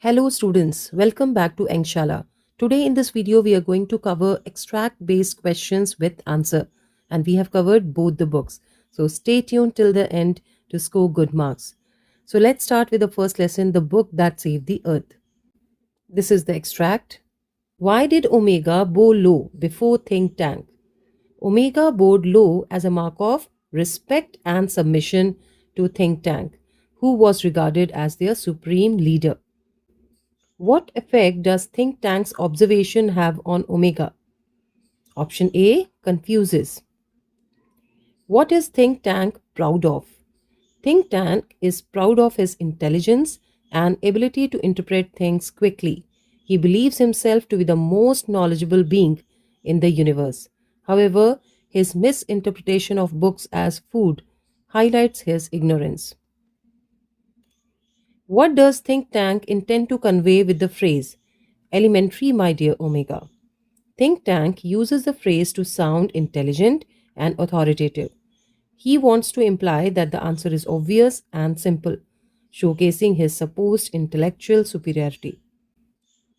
Hello students, welcome back to Angshala. Today in this video we are going to cover extract based questions with answer, and we have covered both the books. So stay tuned till the end to score good marks. So let's start with the first lesson, the book that saved the earth. This is the extract. Why did Omega bow low before think tank? Omega bowed low as a mark of respect and submission to think tank, who was regarded as their supreme leader. What effect does think tank's observation have on Omega? Option A confuses. What is think tank proud of? Think tank is proud of his intelligence and ability to interpret things quickly. He believes himself to be the most knowledgeable being in the universe. However, his misinterpretation of books as food highlights his ignorance. What does think tank intend to convey with the phrase, elementary, my dear Omega? Think tank uses the phrase to sound intelligent and authoritative. He wants to imply that the answer is obvious and simple, showcasing his supposed intellectual superiority.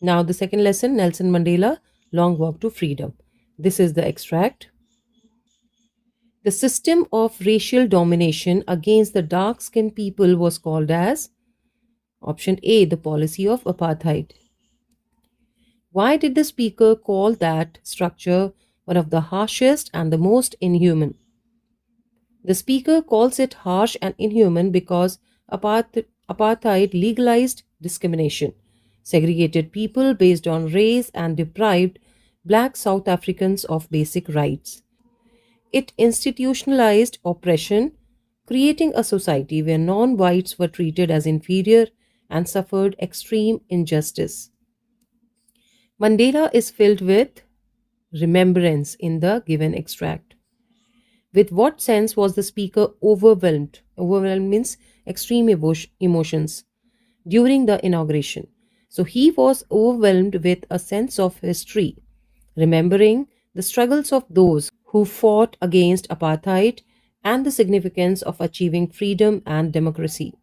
Now, the second lesson, Nelson Mandela, Long Walk to Freedom. This is the extract. The system of racial domination against the dark skinned people was called as option A, the policy of apartheid. Why did the speaker call that structure one of the harshest and the most inhuman? The speaker calls it harsh and inhuman because apartheid legalized discrimination, segregated people based on race, and deprived black South Africans of basic rights. It institutionalized oppression, creating a society where non whites were treated as inferior and suffered extreme injustice. Mandela is filled with remembrance in the given extract. With what sense was the speaker overwhelmed? Overwhelmed means extreme emotions during the inauguration. So he was overwhelmed with a sense of history, remembering the struggles of those who fought against apartheid and the significance of achieving freedom and democracy.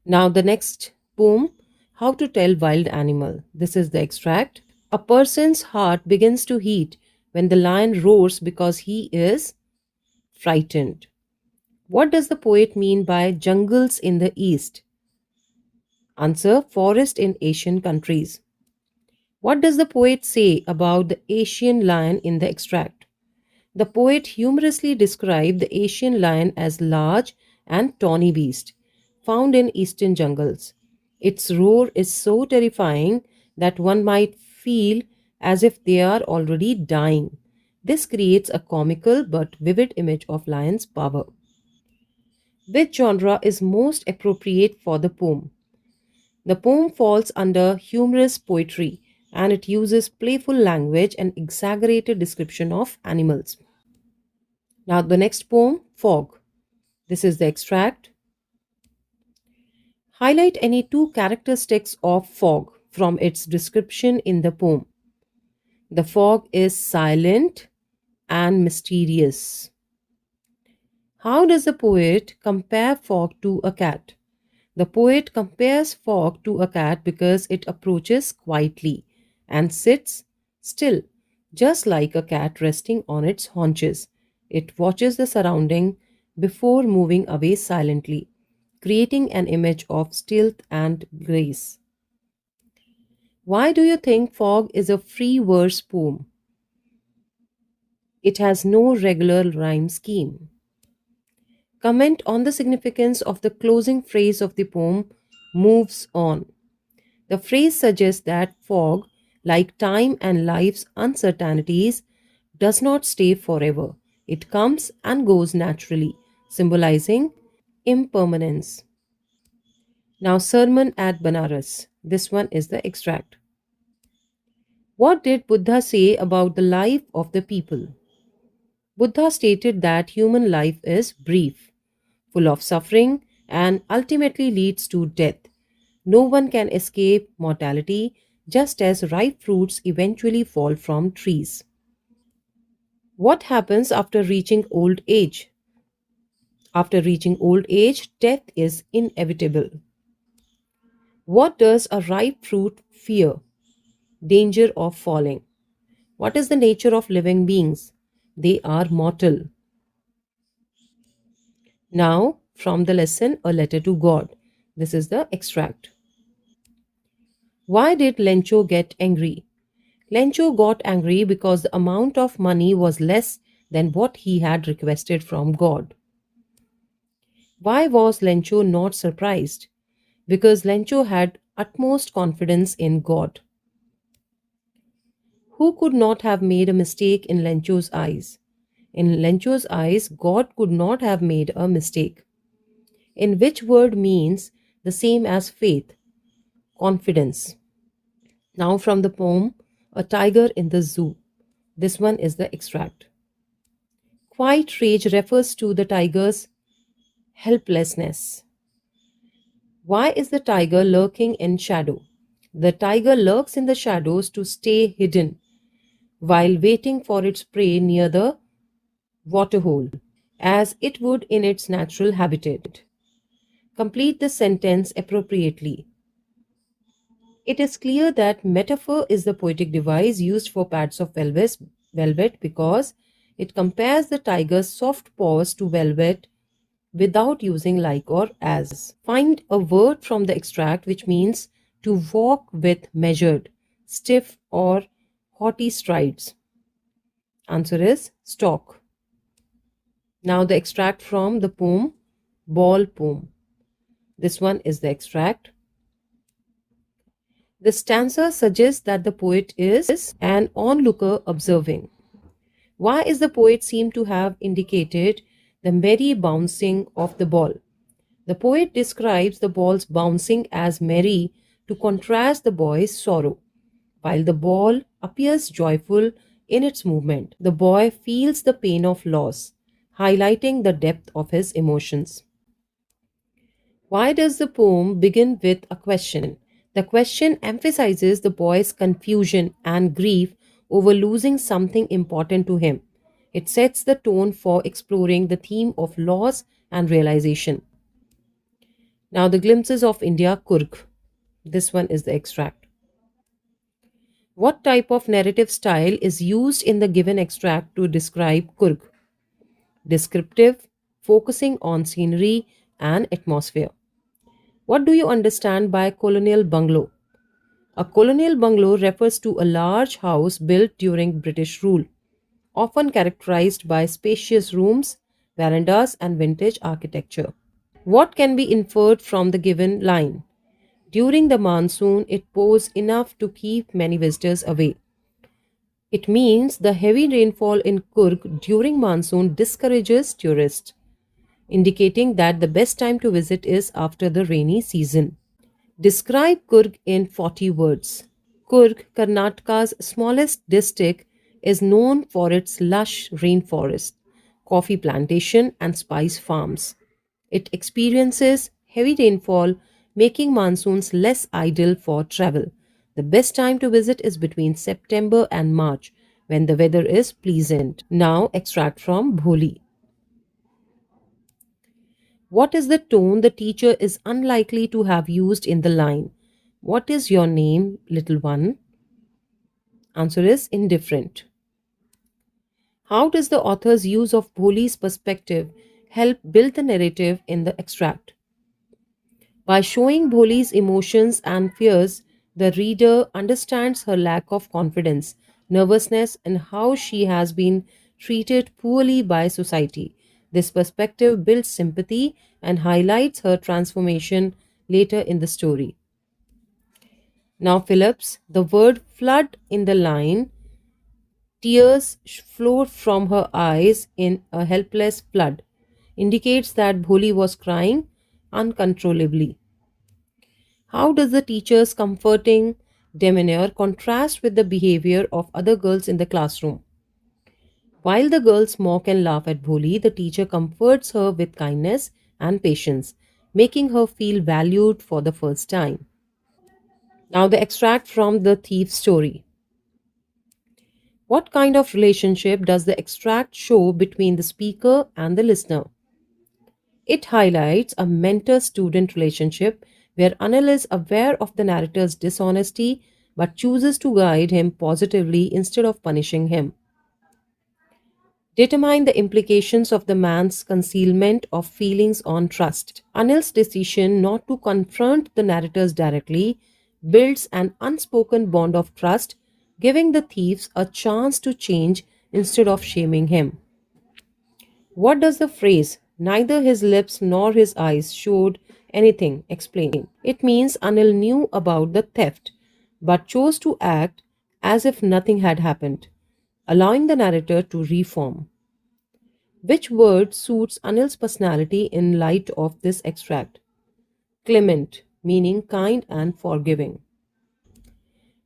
Now, the next poem, How to Tell Wild Animal. This is the extract. A person's heart begins to heat when the lion roars because he is frightened. What does the poet mean by jungles in the East? Answer, forest in Asian countries. What does the poet say about the Asian lion in the extract? The poet humorously described the Asian lion as large and tawny beast found in eastern jungles. Its roar is so terrifying that one might feel as if they are already dying. This creates a comical but vivid image of lion's power. Which genre is most appropriate for the poem? The poem falls under humorous poetry and it uses playful language and exaggerated description of animals. Now, the next poem, Fog. This is the extract. Highlight any two characteristics of fog from its description in the poem. The fog is silent and mysterious. How does the poet compare fog to a cat? The poet compares fog to a cat because it approaches quietly and sits still, just like a cat resting on its haunches. It watches the surrounding before moving away silently, creating an image of stealth and grace. Why do you think Fog is a free verse poem? It has no regular rhyme scheme. Comment on the significance of the closing phrase of the poem, moves on. The phrase suggests that fog, like time and life's uncertainties, does not stay forever. It comes and goes naturally, symbolizing impermanence. Now, Sermon at Benares. This one is the extract. What did Buddha say about the life of the people? Buddha stated that human life is brief, full of suffering, and ultimately leads to death. No one can escape mortality, just as ripe fruits eventually fall from trees. What happens after reaching old age? After reaching old age, death is inevitable. What does a ripe fruit fear? Danger of falling. What is the nature of living beings? They are mortal. Now, from the lesson A Letter to God. This is the extract. Why did Lencho get angry? Lencho got angry because the amount of money was less than what he had requested from God. Why was Lencho not surprised? Because Lencho had utmost confidence in God. Who could not have made a mistake in Lencho's eyes? In Lencho's eyes, God could not have made a mistake. In which word means the same as faith, confidence. Now, from the poem A Tiger in the Zoo. This one is the extract. Quiet rage refers to the tiger's helplessness. Why is the tiger lurking in shadow? The tiger lurks in the shadows to stay hidden while waiting for its prey near the waterhole, as it would in its natural habitat. Complete the sentence appropriately. It is clear that metaphor is the poetic device used for pads of velvet because it compares the tiger's soft paws to velvet without using like or as. Find a word from the extract which means to walk with measured, stiff, or haughty strides. Answer is stalk. Now the extract from the poem Ball Poem. This one is the extract. The stanza suggests that the poet is an onlooker observing. Why is the poet seem to have indicated the merry bouncing of the ball? The poet describes the ball's bouncing as merry to contrast the boy's sorrow. While the ball appears joyful in its movement, the boy feels the pain of loss, highlighting the depth of his emotions. Why does the poem begin with a question? The question emphasizes the boy's confusion and grief over losing something important to him. It sets the tone for exploring the theme of loss and realization. Now, the glimpses of India, Coorg. This one is the extract. What type of narrative style is used in the given extract to describe Coorg? Descriptive, focusing on scenery and atmosphere. What do you understand by colonial bungalow? A colonial bungalow refers to a large house built during British rule, often characterized by spacious rooms, verandas, and vintage architecture. What can be inferred from the given line? During the monsoon, it pours enough to keep many visitors away. It means the heavy rainfall in Coorg during monsoon discourages tourists, indicating that the best time to visit is after the rainy season. Describe Coorg in 40 words. Coorg, Karnataka's smallest district, is known for its lush rainforest, coffee plantation, and spice farms. It experiences heavy rainfall, making monsoons less ideal for travel. The best time to visit is between September and March, when the weather is pleasant. Now, extract from Bholi. What is the tone the teacher is unlikely to have used in the line? What is your name, little one? Answer is indifferent. How does the author's use of Bholi's perspective help build the narrative in the extract? By showing Bholi's emotions and fears, the reader understands her lack of confidence, nervousness, and how she has been treated poorly by society. This perspective builds sympathy and highlights her transformation later in the story. Now, Phillips, the word flood in the line, tears flowed from her eyes in a helpless flood, indicates that Bholi was crying uncontrollably. How does the teacher's comforting demeanor contrast with the behavior of other girls in the classroom? While the girls mock and laugh at Bholi, the teacher comforts her with kindness and patience, making her feel valued for the first time. Now, the extract from the thief's story. What kind of relationship does the extract show between the speaker and the listener? It highlights a mentor student relationship where Anil is aware of the narrator's dishonesty but chooses to guide him positively instead of punishing him. Determine the implications of the man's concealment of feelings on trust. Anil's decision not to confront the narrators directly builds an unspoken bond of trust, giving the thieves a chance to change instead of shaming him. What does the phrase, neither his lips nor his eyes showed anything, explain? It means Anil knew about the theft but chose to act as if nothing had happened, allowing the narrator to reform. Which word suits Anil's personality in light of this extract? Clement, meaning kind and forgiving.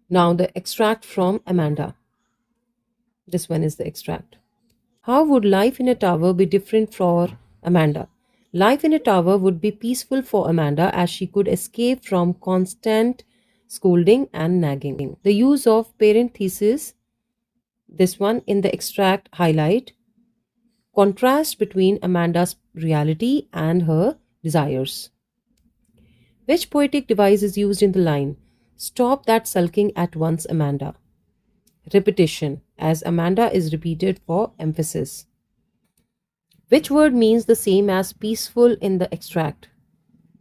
Now, the extract from Amanda. This one is the extract. How would life in a tower be different for Amanda? Life in a tower would be peaceful for Amanda as she could escape from constant scolding and nagging. The use of parenthesis, this one in the extract highlight contrast between Amanda's reality and her desires. Which poetic device is used in the line? Stop that sulking at once, Amanda. Repetition, as Amanda is repeated for emphasis. Which word means the same as peaceful in the extract?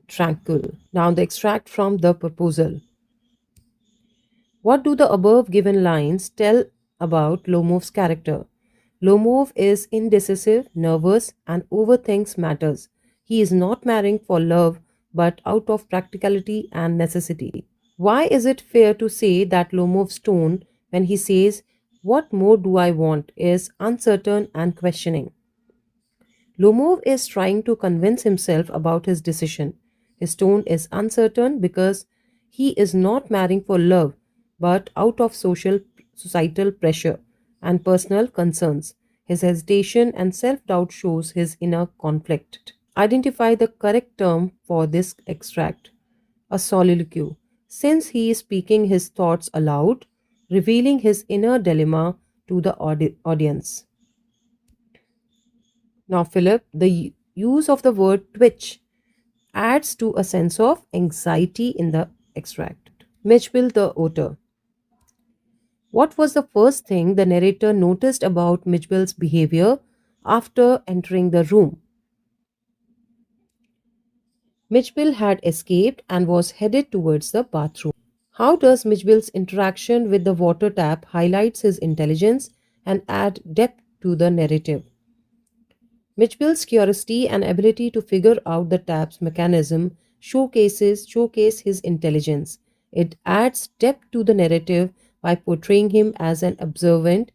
Tranquil. Now the extract from the proposal. What do the above given lines tell about Lomov's character? Lomov is indecisive, nervous, and overthinks matters. He is not marrying for love but out of practicality and necessity. Why is it fair to say that Lomov's tone when he says, "What more do I want?" is uncertain and questioning? Lomov is trying to convince himself about his decision. His tone is uncertain because he is not marrying for love but out of societal pressure and personal concerns. His hesitation and self-doubt shows his inner conflict. Identify the correct term for this extract. A soliloquy, since he is speaking his thoughts aloud, revealing his inner dilemma to the audience. Now, Philip, the use of the word twitch adds to a sense of anxiety in the extract. Mijbil the otter. What was the first thing the narrator noticed about Mijbil's behavior after entering the room? Mijbil had escaped and was headed towards the bathroom. How does Mijbil's interaction with the water tap highlights his intelligence and add depth to the narrative? Mijbil's curiosity and ability to figure out the tap's mechanism showcase his intelligence. It adds depth to the narrative by portraying him as an observant,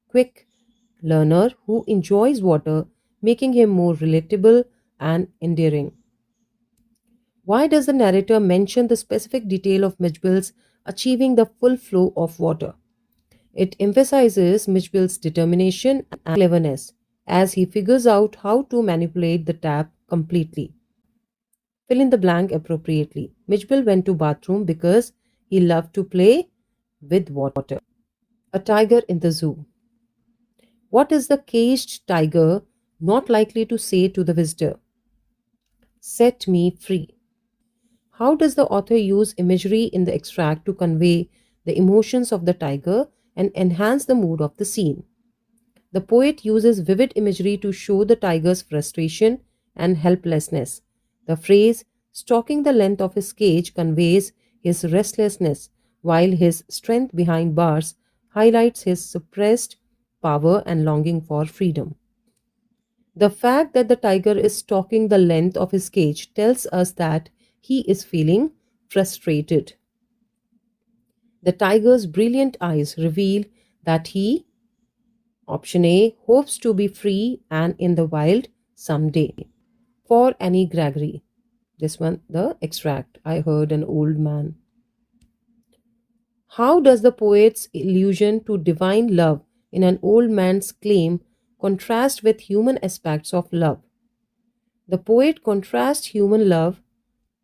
quick learner who enjoys water, making him more relatable and endearing. Why does the narrator mention the specific detail of Mijbil's achieving the full flow of water? It emphasizes Mijbil's determination and cleverness as he figures out how to manipulate the tap completely. Fill in the blank appropriately. Mijbil went to bathroom because he loved to play with water. A tiger in the zoo. What is the caged tiger not likely to say to the visitor? Set me free. How does the author use imagery in the extract to convey the emotions of the tiger and enhance the mood of the scene? The poet uses vivid imagery to show the tiger's frustration and helplessness. The phrase, stalking the length of his cage, conveys his restlessness, while his strength behind bars highlights his suppressed power and longing for freedom. The fact that the tiger is stalking the length of his cage tells us that he is feeling frustrated. The tiger's brilliant eyes reveal that he, option A, hopes to be free and in the wild someday. For Anne Gregory. This one, the extract. I heard an old man. How does the poet's allusion to divine love in an old man's claim contrast with human aspects of love? The poet contrasts human love,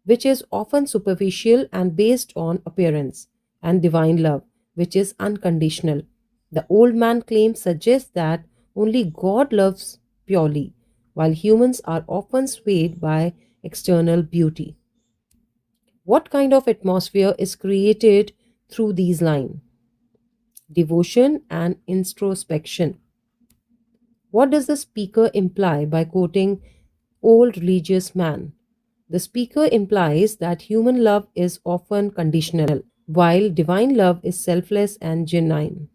which is often superficial and based on appearance, and divine love, which is unconditional. The old man claim suggests that only God loves purely, while humans are often swayed by external beauty. What kind of atmosphere is created through these lines? Devotion and introspection. What does the speaker imply by quoting old religious man? The speaker implies that human love is often conditional, while divine love is selfless and genuine.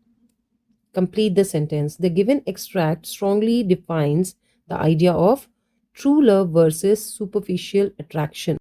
Complete the sentence. The given extract strongly defines the idea of true love versus superficial attraction.